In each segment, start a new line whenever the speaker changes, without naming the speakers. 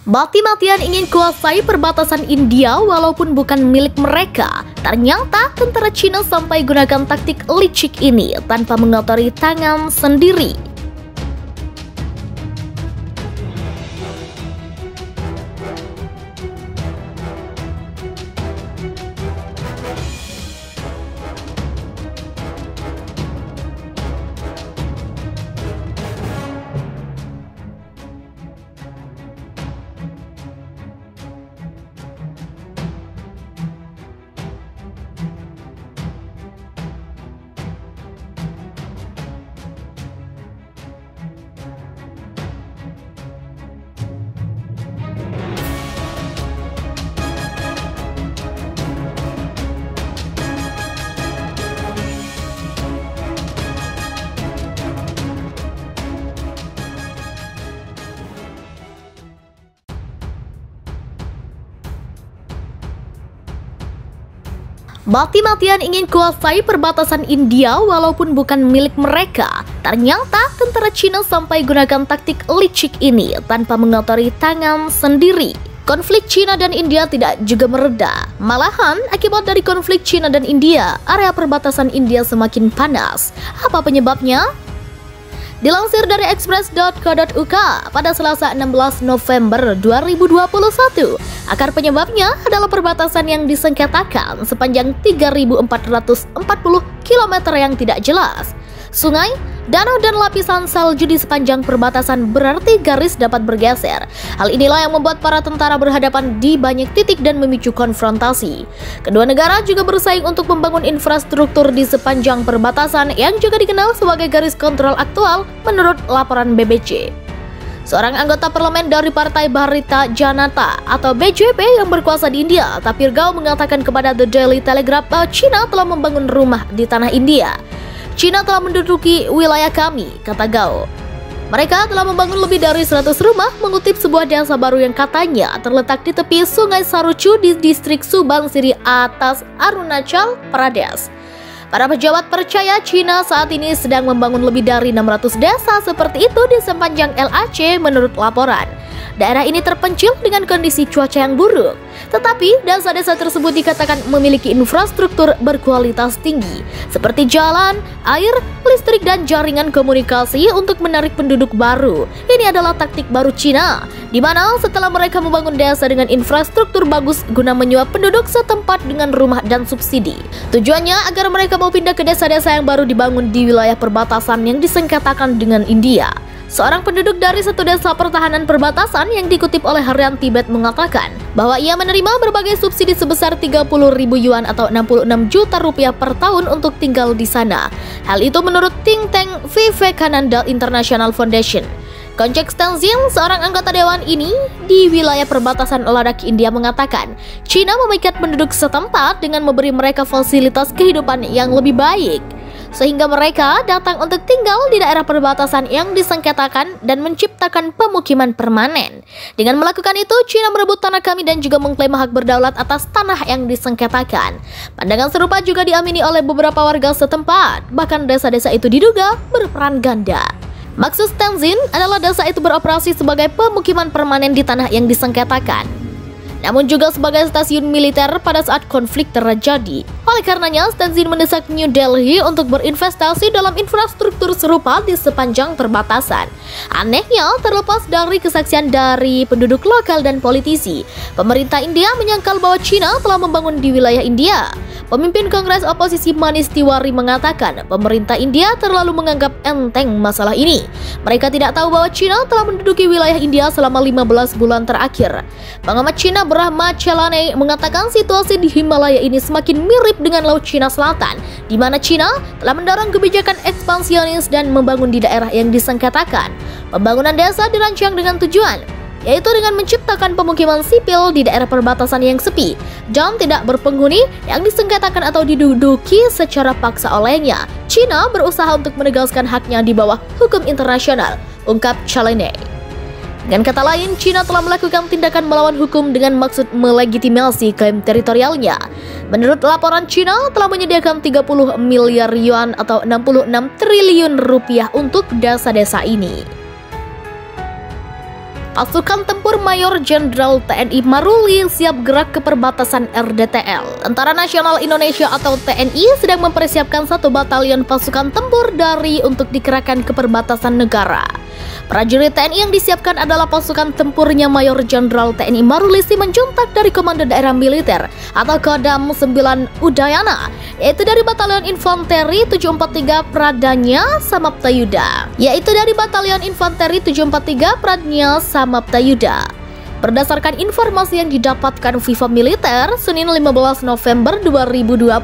Mati-matian ingin kuasai perbatasan India walaupun bukan milik mereka. Ternyata tentara Cina sampai gunakan taktik licik ini tanpa mengotori tangan sendiri. Mati-matian ingin kuasai perbatasan India walaupun bukan milik mereka. Ternyata tentara Cina sampai gunakan taktik licik ini tanpa mengotori tangan sendiri. Konflik Cina dan India tidak juga mereda. Malahan, akibat dari konflik Cina dan India, area perbatasan India semakin panas. Apa penyebabnya? Dilansir dari express.co.uk pada Selasa 16 November 2021, akar penyebabnya adalah perbatasan yang disengketakan sepanjang 3.440 km yang tidak jelas. Sungai, danau, dan lapisan salju di sepanjang perbatasan berarti garis dapat bergeser. Hal inilah yang membuat para tentara berhadapan di banyak titik dan memicu konfrontasi. Kedua negara juga bersaing untuk membangun infrastruktur di sepanjang perbatasan yang juga dikenal sebagai garis kontrol aktual menurut laporan BBC. Seorang anggota parlemen dari Partai Bharatiya Janata atau BJP yang berkuasa di India, Tapir Gao, mengatakan kepada The Daily Telegraph bahwa China telah membangun rumah di tanah India. China telah menduduki wilayah kami, kata Gao. Mereka telah membangun lebih dari 100 rumah, mengutip sebuah desa baru yang katanya terletak di tepi Sungai Saruchu di distrik Subansiri atas Arunachal Pradesh. Para pejabat percaya China saat ini sedang membangun lebih dari 600 desa seperti itu di sepanjang LAC menurut laporan. Daerah ini terpencil dengan kondisi cuaca yang buruk. Tetapi desa-desa tersebut dikatakan memiliki infrastruktur berkualitas tinggi seperti jalan, air, listrik, dan jaringan komunikasi untuk menarik penduduk baru. Ini adalah taktik baru Cina, di mana setelah mereka membangun desa dengan infrastruktur bagus guna menyuap penduduk setempat dengan rumah dan subsidi. Tujuannya agar mereka mau pindah ke desa-desa yang baru dibangun di wilayah perbatasan yang disengketakan dengan India. Seorang penduduk dari satu desa pertahanan perbatasan yang dikutip oleh Harian Tibet mengatakan bahwa ia menerima berbagai subsidi sebesar 30.000 yuan atau 66 juta rupiah per tahun untuk tinggal di sana. Hal itu menurut think tank Vivekananda International Foundation. Konjek Tenzin, seorang anggota dewan ini di wilayah perbatasan Ladakh India, mengatakan China memikat penduduk setempat dengan memberi mereka fasilitas kehidupan yang lebih baik, sehingga mereka datang untuk tinggal di daerah perbatasan yang disengketakan dan menciptakan pemukiman permanen. Dengan melakukan itu, China merebut tanah kami dan juga mengklaim hak berdaulat atas tanah yang disengketakan. Pandangan serupa juga diamini oleh beberapa warga setempat, bahkan desa-desa itu diduga berperan ganda. Maksud Tenzin adalah desa itu beroperasi sebagai pemukiman permanen di tanah yang disengketakan, namun juga sebagai stasiun militer pada saat konflik terjadi. Oleh karenanya, Tenzin mendesak New Delhi untuk berinvestasi dalam infrastruktur serupa di sepanjang perbatasan. Anehnya, terlepas dari kesaksian dari penduduk lokal dan politisi, pemerintah India menyangkal bahwa China telah membangun di wilayah India. Pemimpin Kongres Oposisi Manish Tiwari mengatakan pemerintah India terlalu menganggap enteng masalah ini. Mereka tidak tahu bahwa China telah menduduki wilayah India selama 15 bulan terakhir. Pengamat China Brahma Chelane mengatakan situasi di Himalaya ini semakin mirip dengan Laut Cina Selatan, di mana China telah mendorong kebijakan ekspansionis dan membangun di daerah yang disengketakan. Pembangunan desa dirancang dengan tujuan, yaitu dengan menciptakan pemukiman sipil di daerah perbatasan yang sepi dan tidak berpenghuni yang disengketakan atau diduduki secara paksa olehnya. China berusaha untuk menegaskan haknya di bawah hukum internasional, ungkap Chelane. Dengan kata lain, China telah melakukan tindakan melawan hukum dengan maksud melegitimasi klaim teritorialnya. Menurut laporan, China telah menyediakan 30 miliar yuan atau 66 triliun rupiah untuk desa-desa ini. Pasukan tempur Mayor Jenderal TNI Maruli siap gerak ke perbatasan RDTL. Tentara Nasional Indonesia atau TNI sedang mempersiapkan 1 batalion pasukan tempur dari untuk dikerahkan ke perbatasan negara. Prajurit TNI yang disiapkan adalah pasukan tempurnya Mayor Jenderal TNI Maruli Simanjuntak dari Komando Daerah Militer atau Kodam 9 Udayana, yaitu dari Batalion Infanteri 743 Pradanya Samaptayuda, Berdasarkan informasi yang didapatkan Viva Militer, Senin 15 November 2021,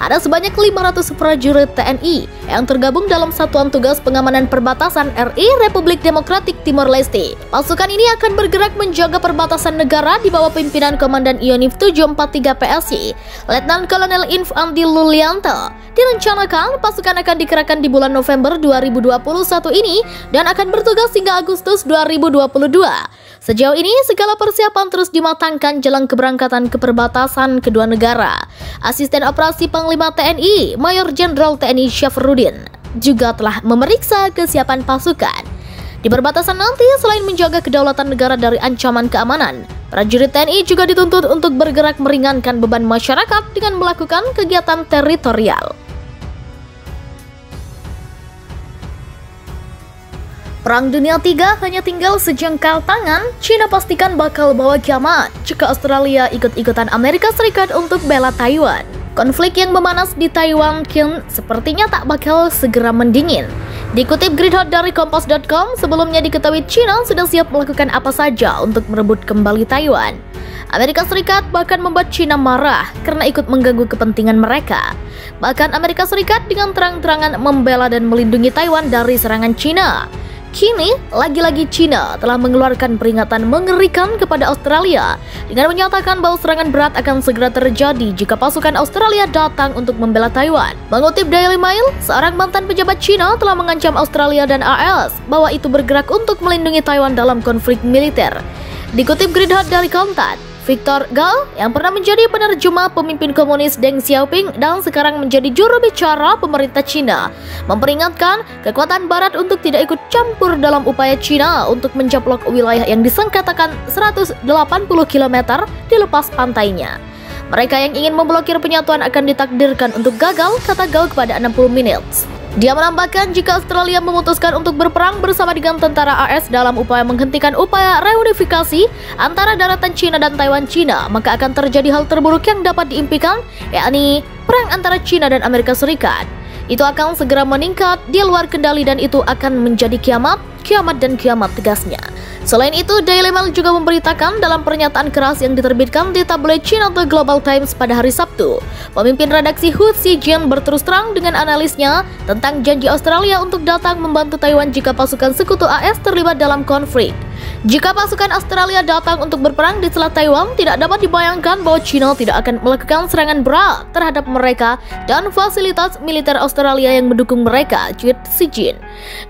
ada sebanyak 500 prajurit TNI yang tergabung dalam Satuan Tugas Pengamanan Perbatasan RI Republik Demokratik Timor Leste. Pasukan ini akan bergerak menjaga perbatasan negara di bawah pimpinan Komandan Ionif 743 PSI, Letnan Kolonel Inf Andi Lulianto. Direncanakan pasukan akan dikerahkan di bulan November 2021 ini dan akan bertugas hingga Agustus 2022. Sejauh ini, segala persiapan terus dimatangkan jelang keberangkatan ke perbatasan kedua negara. Asisten Operasi Panglima TNI, Mayor Jenderal TNI Syafruddin, juga telah memeriksa kesiapan pasukan. Di perbatasan nanti, selain menjaga kedaulatan negara dari ancaman keamanan, prajurit TNI juga dituntut untuk bergerak meringankan beban masyarakat dengan melakukan kegiatan teritorial. Perang Dunia III hanya tinggal sejengkal tangan, China pastikan bakal bawa kiamat jika Australia ikut-ikutan Amerika Serikat untuk bela Taiwan. Konflik yang memanas di Taiwan Kin sepertinya tak bakal segera mendingin. Dikutip Greenhot dari Kompas.com, sebelumnya diketahui China sudah siap melakukan apa saja untuk merebut kembali Taiwan. Amerika Serikat bahkan membuat China marah karena ikut mengganggu kepentingan mereka. Bahkan Amerika Serikat dengan terang-terangan membela dan melindungi Taiwan dari serangan China. Kini, lagi-lagi China telah mengeluarkan peringatan mengerikan kepada Australia dengan menyatakan bahwa serangan berat akan segera terjadi jika pasukan Australia datang untuk membela Taiwan. Mengutip Daily Mail, seorang mantan pejabat China telah mengancam Australia dan AS bahwa itu bergerak untuk melindungi Taiwan dalam konflik militer. Dikutip Greenhot dari Kompas, Victor Gao yang pernah menjadi penerjemah pemimpin komunis Deng Xiaoping dan sekarang menjadi juru bicara pemerintah China, memperingatkan kekuatan Barat untuk tidak ikut campur dalam upaya China untuk mencaplok wilayah yang disengketakan 180 km di lepas pantainya. Mereka yang ingin memblokir penyatuan akan ditakdirkan untuk gagal, kata Gao kepada 60 Minutes. Dia menambahkan jika Australia memutuskan untuk berperang bersama dengan tentara AS dalam upaya menghentikan upaya reunifikasi antara daratan China dan Taiwan China, maka akan terjadi hal terburuk yang dapat diimpikan, yakni perang antara China dan Amerika Serikat. Itu akan segera meningkat di luar kendali dan itu akan menjadi kiamat dan kiamat, tegasnya. Selain itu, Daily Mail juga memberitakan dalam pernyataan keras yang diterbitkan di tabloid China The Global Times pada hari Sabtu, pemimpin redaksi Hu Xijin berterus terang dengan analisnya tentang janji Australia untuk datang membantu Taiwan jika pasukan sekutu AS terlibat dalam konflik. Jika pasukan Australia datang untuk berperang di Selat Taiwan, tidak dapat dibayangkan bahwa China tidak akan melakukan serangan berat terhadap mereka dan fasilitas militer Australia yang mendukung mereka, tweet Xijin.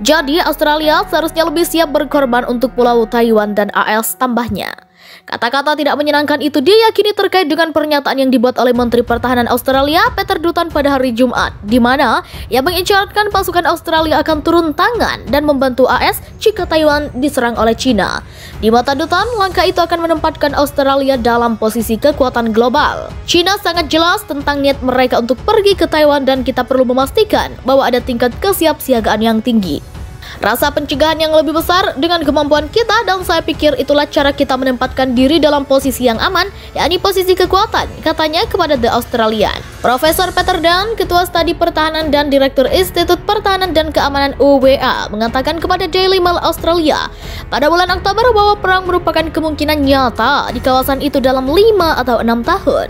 Jadi Australia seharusnya lebih siap berkorban untuk Pulau Taiwan dan AS, tambahnya. Kata-kata tidak menyenangkan itu diyakini terkait dengan pernyataan yang dibuat oleh Menteri Pertahanan Australia, Peter Dutton, pada hari Jumat, di mana ia mengisyaratkan pasukan Australia akan turun tangan dan membantu AS jika Taiwan diserang oleh China. Di mata Dutton, langkah itu akan menempatkan Australia dalam posisi kekuatan global. China sangat jelas tentang niat mereka untuk pergi ke Taiwan dan kita perlu memastikan bahwa ada tingkat kesiapsiagaan yang tinggi. Rasa pencegahan yang lebih besar dengan kemampuan kita, dan saya pikir itulah cara kita menempatkan diri dalam posisi yang aman, yakni posisi kekuatan, katanya kepada The Australian. Profesor Peter Dunn, Ketua Studi Pertahanan dan Direktur Institut Pertahanan dan Keamanan UWA, mengatakan kepada Daily Mail Australia pada bulan Oktober bahwa perang merupakan kemungkinan nyata di kawasan itu dalam 5 atau 6 tahun.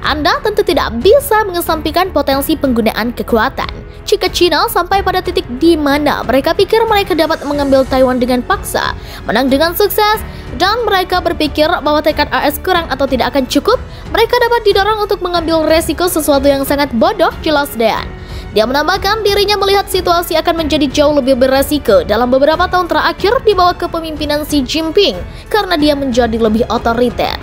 Anda tentu tidak bisa mengesampingkan potensi penggunaan kekuatan jika China sampai pada titik di mana mereka pikir mereka dapat mengambil Taiwan dengan paksa, menang dengan sukses, dan mereka berpikir bahwa tekad AS kurang atau tidak akan cukup, mereka dapat didorong untuk mengambil resiko sesuatu yang sangat bodoh, jelas Dan. Dia menambahkan dirinya melihat situasi akan menjadi jauh lebih beresiko dalam beberapa tahun terakhir di bawah kepemimpinan Xi Jinping karena dia menjadi lebih otoriter.